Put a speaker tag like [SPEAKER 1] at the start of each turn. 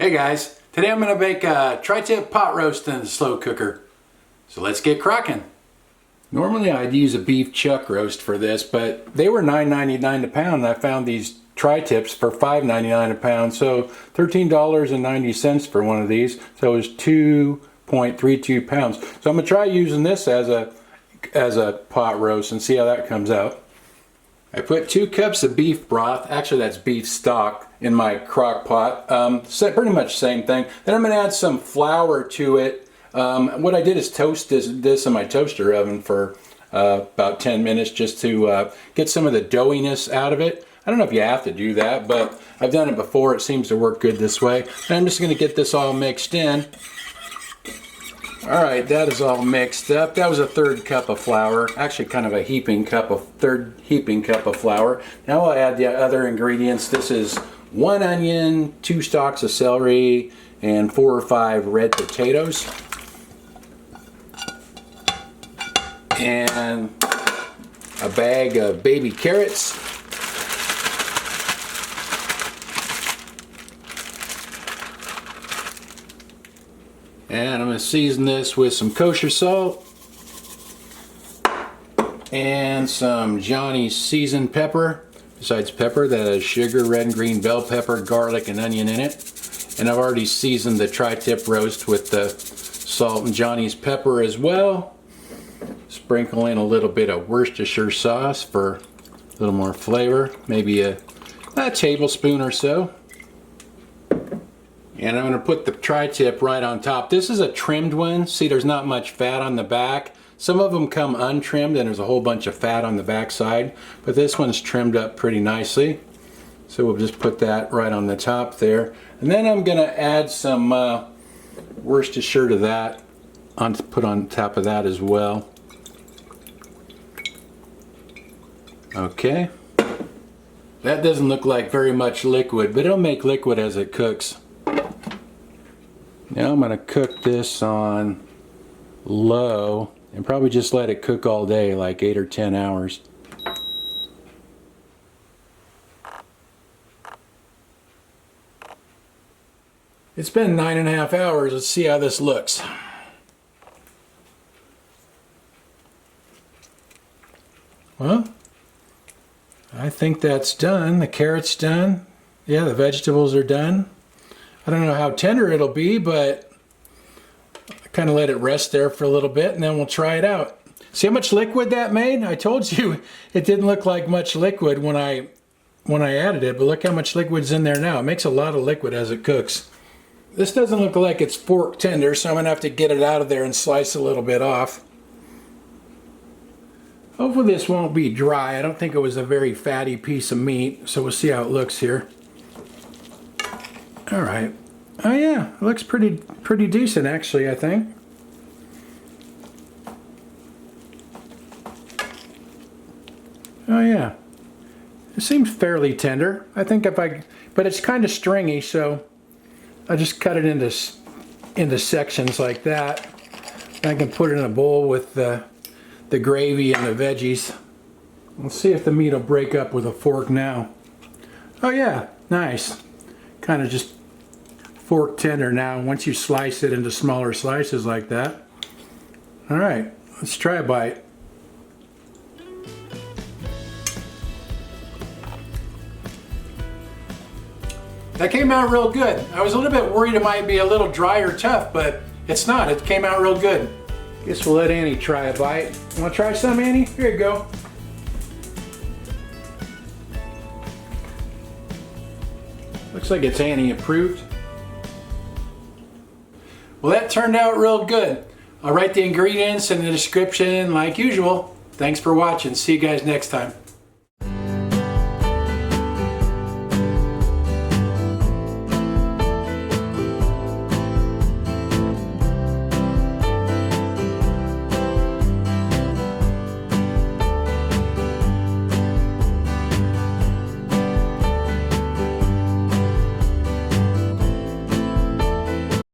[SPEAKER 1] Hey guys, today I'm going to make a tri-tip pot roast in the slow cooker. So let's get cracking. Normally I'd use a beef chuck roast for this, but they were $9.99 a pound and I found these tri-tips for $5.99 a pound, so $13.90 for one of these. So it was 2.32 pounds. So I'm going to try using this as a pot roast and see how that comes out. I put 2 cups of beef broth, actually that's beef stock, in my crock pot. Pretty much the same thing. Then I'm going to add some flour to it. What I did is toast this in my toaster oven for about 10 minutes just to get some of the doughiness out of it. I don't know if you have to do that, but I've done it before. It seems to work good this way. And I'm just going to get this all mixed in. Alright, that is all mixed up. That was a 1/3 cup of flour. Actually kind of a third heaping cup of flour. Now I'll add the other ingredients. This is 1 onion, 2 stalks of celery, and 4 or 5 red potatoes. And a bag of baby carrots. And I'm going to season this with some kosher salt and some Johnny's seasoned pepper. Besides pepper, that has sugar, red and green bell pepper, garlic, and onion in it. And I've already seasoned the tri-tip roast with the salt and Johnny's pepper as well. Sprinkle in a little bit of Worcestershire sauce for a little more flavor, maybe a tablespoon or so. And I'm going to put the tri-tip right on top. This is a trimmed one. See, there's not much fat on the back. Some of them come untrimmed and there's a whole bunch of fat on the back side. But this one's trimmed up pretty nicely. So we'll just put that right on the top there. And then I'm going to add some Worcestershire to that. Put on top of that as well. Okay. That doesn't look like very much liquid, but it'll make liquid as it cooks. Now I'm going to cook this on low and probably just let it cook all day, like 8 or 10 hours. It's been 9.5 hours. Let's see how this looks. Well, I think that's done. The carrot's done. Yeah, the vegetables are done. I don't know how tender it'll be, but I kind of let it rest there for a little bit and then we'll try it out. See how much liquid that made? I told you it didn't look like much liquid when I added it, but look how much liquid's in there now. It makes a lot of liquid as it cooks. This doesn't look like it's fork tender, so I'm going to have to get it out of there and slice a little bit off. Hopefully this won't be dry. I don't think it was a very fatty piece of meat, so we'll see how it looks here. All right. Oh yeah, it looks pretty decent actually, I think. Oh yeah. It seems fairly tender. I think but it's kind of stringy, so I just cut it into sections like that. I can put it in a bowl with the gravy and the veggies. Let's see if the meat will break up with a fork now. Oh yeah, nice. Kind of just fork tender now once you slice it into smaller slices like that. All right, let's try a bite. That came out real good. I was a little bit worried it might be a little dry or tough, but it's not. It came out real good. Guess we'll let Annie try a bite. Want to try some, Annie? Here you go. Looks like it's Annie approved. Well, that turned out real good. I'll write the ingredients in the description like usual. Thanks for watching. See you guys next time.